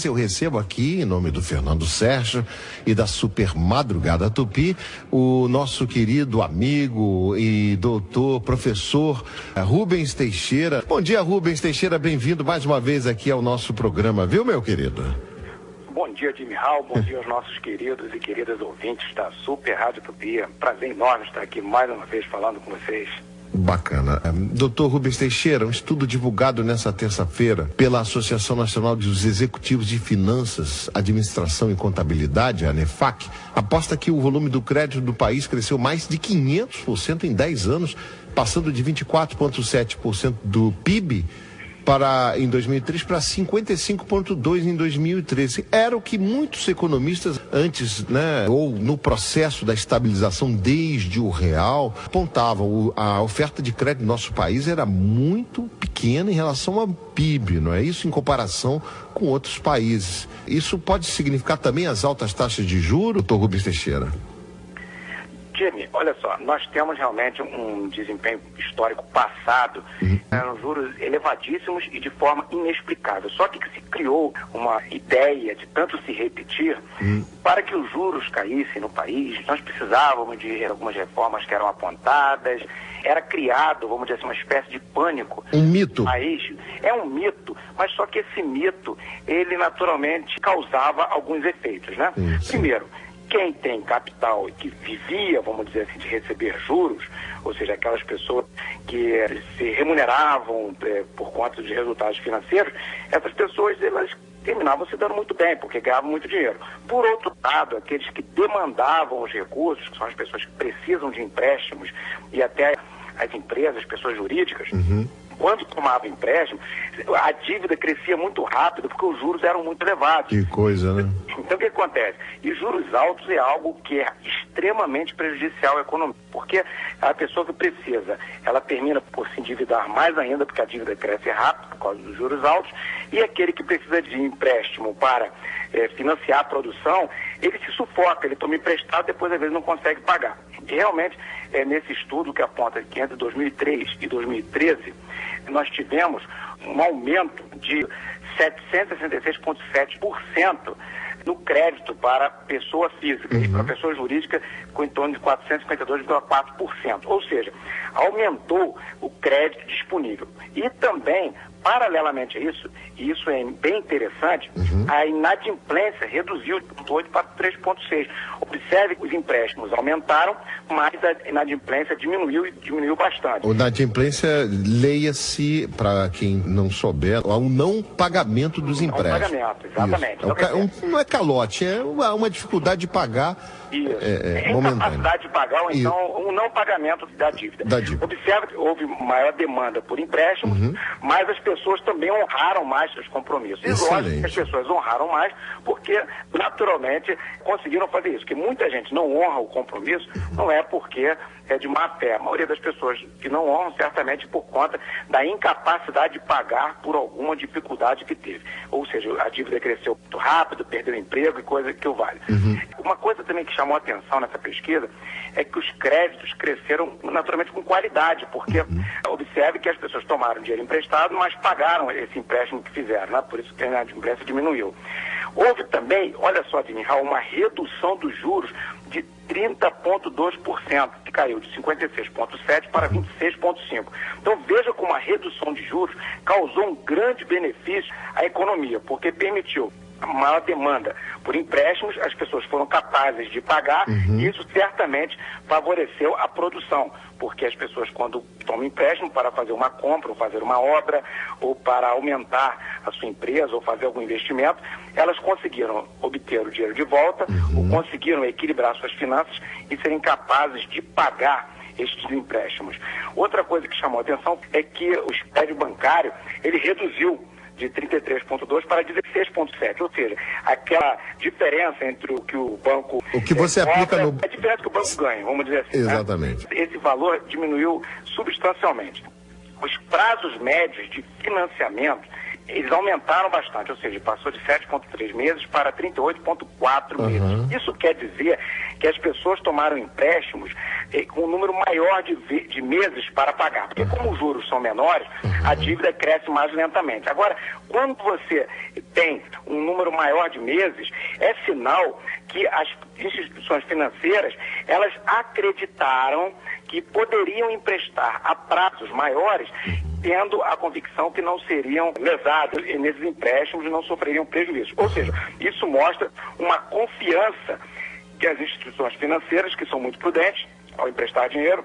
Eu recebo aqui, em nome do Fernando Sérgio e da Super Madrugada Tupi, o nosso querido amigo e doutor, professor Rubens Teixeira. Bom dia, Rubens Teixeira, bem-vindo mais uma vez aqui ao nosso programa, viu, meu querido? Bom dia, Jimmy Hall, bom dia aos nossos queridos e queridas ouvintes da Super Rádio Tupi. Prazer enorme estar aqui mais uma vez falando com vocês. Bacana. Doutor Rubens Teixeira, um estudo divulgado nessa terça-feira pela Associação Nacional dos Executivos de Finanças, Administração e Contabilidade, a ANEFAC, aposta que o volume do crédito do país cresceu mais de 500% em 10 anos, passando de 24,7% do PIB em 2003 para 55,2% em 2013. Era o que muitos economistas antes, ou no processo da estabilização desde o real, apontavam. A oferta de crédito no nosso país era muito pequena em relação ao PIB, não é isso? Em comparação com outros países. Isso pode significar também as altas taxas de juros, doutor Rubens Teixeira? Jimmy, olha só, nós temos realmente um desempenho histórico passado, eram juros elevadíssimos e de forma inexplicável. Só que se criou uma ideia de tanto se repetir, para que os juros caíssem no país, nós precisávamos de algumas reformas que eram apontadas, era criado, vamos dizer assim, uma espécie de pânico. Um mito. No país. É um mito, mas só que esse mito, ele naturalmente causava alguns efeitos, né? Primeiro, quem tem capital e que vivia, vamos dizer assim, de receber juros, ou seja, aquelas pessoas que se remuneravam por conta de resultados financeiros, essas pessoas, elas terminavam se dando muito bem, porque ganhavam muito dinheiro. Por outro lado, aqueles que demandavam os recursos, que são as pessoas que precisam de empréstimos, e até as empresas, pessoas jurídicas, quando tomavam empréstimo, a dívida crescia muito rápido, porque os juros eram muito elevados. Que coisa, né? Então, o que acontece? E juros altos é algo que é extremamente prejudicial à economia, porque a pessoa que precisa, ela termina por se endividar mais ainda, porque a dívida cresce rápido por causa dos juros altos, e aquele que precisa de empréstimo para financiar a produção, ele se sufoca, ele toma emprestado, depois às vezes não consegue pagar. E realmente, nesse estudo que aponta que entre 2003 e 2013, nós tivemos um aumento de 766,7% no crédito para pessoa física e para pessoa jurídica com em torno de 452,4%. Ou seja, aumentou o crédito disponível. E também, paralelamente a isso, e isso é bem interessante, a inadimplência reduziu de 8 para 3,6. Observe que os empréstimos aumentaram, mas a inadimplência diminuiu bastante. A inadimplência, leia-se, para quem não souber, ao não pagamento dos empréstimos. Não pagamento, exatamente. Não é calote, é uma dificuldade de pagar. Incapacidade de pagar, ou então um não pagamento da dívida. Observe que houve maior demanda por empréstimos, mas as pessoas também honraram mais seus compromissos. E lógico que as pessoas honraram mais porque, naturalmente, conseguiram fazer isso. Porque muita gente não honra o compromisso, não é porque é de má fé. A maioria das pessoas que não honram, certamente por conta da incapacidade de pagar por alguma dificuldade que teve. Ou seja, a dívida cresceu muito rápido, perdeu o emprego e coisa que o vale. Uma coisa também que chamou a atenção nessa pesquisa é que os créditos cresceram naturalmente com qualidade, porque observe que as pessoas tomaram dinheiro emprestado, mas pagaram esse empréstimo que fizeram, né? Por isso que a inadimplência diminuiu. Houve também, olha só, Diniral, uma redução dos juros de 30,2%, que caiu de 56,7% para 26,5%. Então veja como a redução de juros causou um grande benefício à economia, porque permitiu maior demanda por empréstimos, as pessoas foram capazes de pagar, e isso certamente favoreceu a produção, porque as pessoas, quando tomam empréstimo para fazer uma compra, ou fazer uma obra, ou para aumentar a sua empresa, ou fazer algum investimento, elas conseguiram obter o dinheiro de volta, ou conseguiram equilibrar suas finanças e serem capazes de pagar estes empréstimos. Outra coisa que chamou a atenção é que o spread bancário, ele reduziu de 33,2 para 16,7, ou seja, aquela diferença entre o que o banco... O que você aplica no... É a diferença que o banco ganha, vamos dizer assim. Exatamente. Né? Esse valor diminuiu substancialmente. Os prazos médios de financiamento eles aumentaram bastante, ou seja, passou de 7,3 meses para 38,4 meses. Isso quer dizer que as pessoas tomaram empréstimos com um número maior de meses para pagar, porque como os juros são menores, a dívida cresce mais lentamente. Agora, quando você tem um número maior de meses, é sinal que as instituições financeiras, elas acreditaram que poderiam emprestar a prazos maiores, tendo a convicção que não seriam lesados nesses empréstimos e não sofreriam prejuízo. Ou seja, isso mostra uma confiança que as instituições financeiras, que são muito prudentes ao emprestar dinheiro,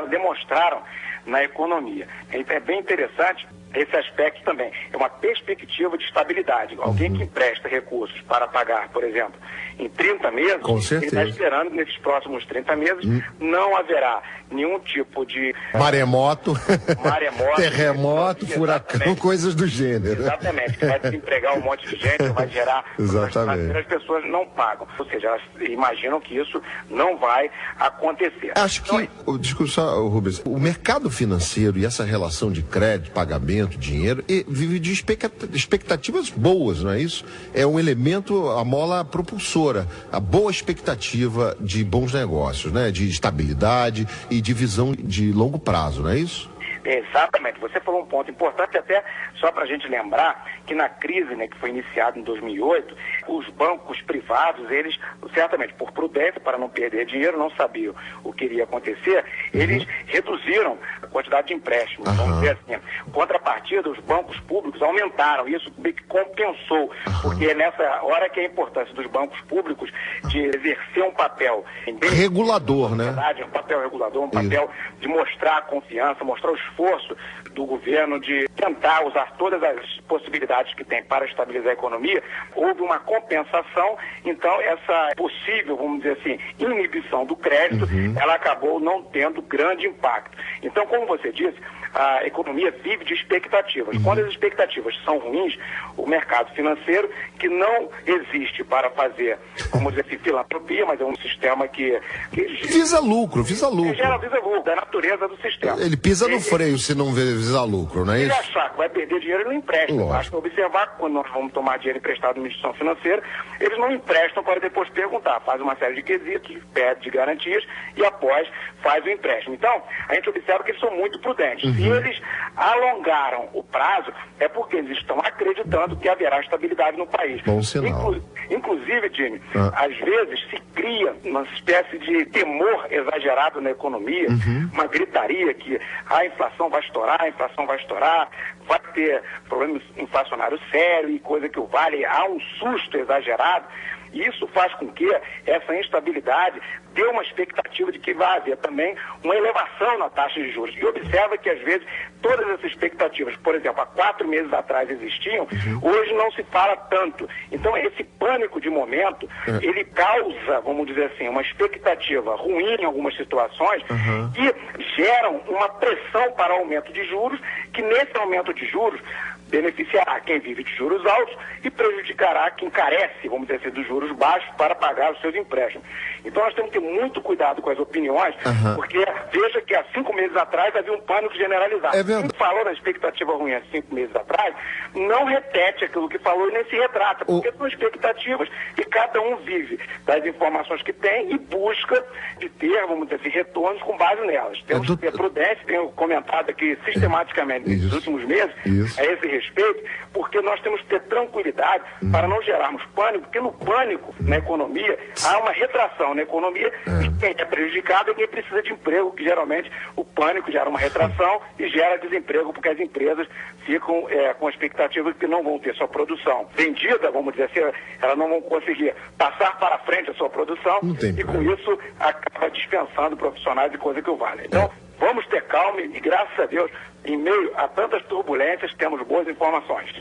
demonstraram na economia. Então é bem interessante esse aspecto também. É uma perspectiva de estabilidade. Alguém que empresta recursos para pagar, por exemplo, em 30 meses, ele está esperando que nesses próximos 30 meses não haverá nenhum tipo de maremoto, terremoto, furacão, coisas do gênero. Exatamente, que vai desempregar um monte de gente, vai gerar... Exatamente. As pessoas não pagam. Ou seja, elas imaginam que isso não vai acontecer. Acho que, desculpa só, Rubens, o mercado financeiro e essa relação de crédito, pagamento, dinheiro, vive de expectativas boas, não é isso? É um elemento, a mola propulsora, a boa expectativa de bons negócios, né? De estabilidade e de visão de longo prazo, não é isso? Exatamente. Você falou um ponto importante, até só para a gente lembrar que na crise, né, que foi iniciada em 2008, os bancos privados, eles, certamente por prudência, para não perder dinheiro, não sabiam o que iria acontecer, eles reduziram a quantidade de empréstimos. Vamos dizer assim. Contrapartida, os bancos públicos aumentaram, isso meio que compensou, porque é nessa hora que a importância dos bancos públicos de exercer um papel regulador, né? Um papel regulador, um papel de mostrar a confiança, mostrar o esforço do governo de tentar usar todas as possibilidades que tem para estabilizar a economia. Houve uma compensação, então essa possível, vamos dizer assim, inibição do crédito, ela acabou não tendo grande impacto. Então, como você disse, a economia vive de expectativas. Quando as expectativas são ruins, o mercado financeiro, que não existe para fazer, vamos dizer assim, filantropia, mas é um sistema que visa lucro. Visa lucro, da natureza do sistema. Ele pisa no freio se não visa lucro, não é isso? Se achar que vai perder dinheiro, ele não empresta. Basta observar que quando nós vamos tomar dinheiro emprestado numa instituição financeira, eles não emprestam para depois perguntar. Faz uma série de quesitos, pede de garantias e após faz o empréstimo. Então, a gente observa que eles são muito prudentes. Se eles alongaram o prazo, é porque eles estão acreditando que haverá estabilidade no país. Bom sinal. Inclusive, Jimmy, às vezes se cria uma espécie de temor exagerado na economia, uma gritaria que a inflação vai estourar, vai ter problema inflacionário sério e coisa que o vale, há um susto exagerado. E isso faz com que essa instabilidade dê uma expectativa de que vai haver também uma elevação na taxa de juros. E observa que, às vezes, todas essas expectativas, por exemplo, há 4 meses atrás existiam, hoje não se fala tanto. Então, esse pânico de momento, ele causa, vamos dizer assim, uma expectativa ruim em algumas situações que geram uma pressão para aumento de juros, que nesse aumento de juros beneficiará quem vive de juros altos e prejudicará quem carece, vamos dizer assim, dos juros baixos para pagar os seus empréstimos. Então nós temos que ter muito cuidado com as opiniões, porque veja que há 5 meses atrás havia um pânico generalizado. Quem falou na expectativa ruim há 5 meses atrás, não repete aquilo que falou e nem se retrata, porque são expectativas e cada um vive das informações que tem e busca de ter, vamos dizer assim, retornos com base nelas. Temos que ter prudência, tenho comentado aqui sistematicamente nos últimos meses, a esse respeito, porque nós temos que ter tranquilidade para não gerarmos pânico, porque no pânico, na economia, há uma retração na economia e quem é prejudicado é quem precisa de emprego, que geralmente o pânico gera uma retração e gera desemprego, porque as empresas ficam com a expectativa de que não vão ter sua produção vendida, vamos dizer assim, elas não vão conseguir passar para frente a sua produção e com isso acaba dispensando profissionais e coisa que o vale. Então, vamos ter calma e, graças a Deus, em meio a tantas turbulências, temos boas informações.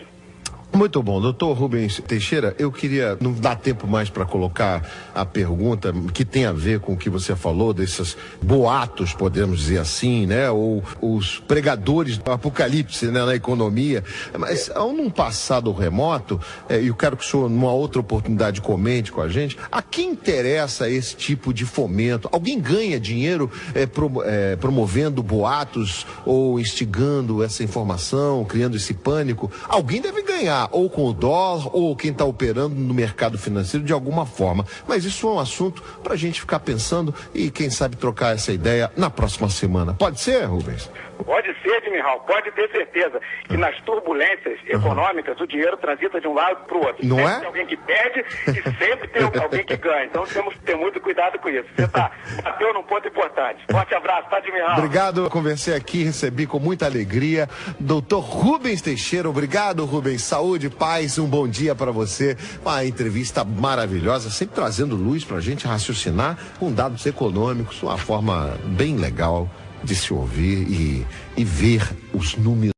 Muito bom. Doutor Rubens Teixeira, eu queria, não dá tempo mais para colocar a pergunta que tem a ver com o que você falou, desses boatos, podemos dizer assim, né? Ou os pregadores do apocalipse, né, na economia. Mas, num passado remoto, e eu quero que o senhor, numa outra oportunidade, comente com a gente, a quem interessa esse tipo de fomento? Alguém ganha dinheiro promovendo boatos ou instigando essa informação, criando esse pânico? Alguém deve ganhar, ou com o dólar, ou quem está operando no mercado financeiro de alguma forma. Mas isso é um assunto para a gente ficar pensando e, quem sabe, trocar essa ideia na próxima semana. Pode ser, Rubens? Pode ser, Admiral, pode ter certeza que nas turbulências econômicas o dinheiro transita de um lado para o outro. Não sempre é? Tem alguém que perde e sempre tem alguém que ganha. Então temos que ter muito cuidado com isso. Você bateu num ponto importante. Forte abraço, tá, Admiral? Obrigado, eu conversei aqui, recebi com muita alegria. Doutor Rubens Teixeira, obrigado, Rubens. Saúde, paz, um bom dia para você. Uma entrevista maravilhosa, sempre trazendo luz para a gente raciocinar com dados econômicos, uma forma bem legal de se ouvir e ver os números.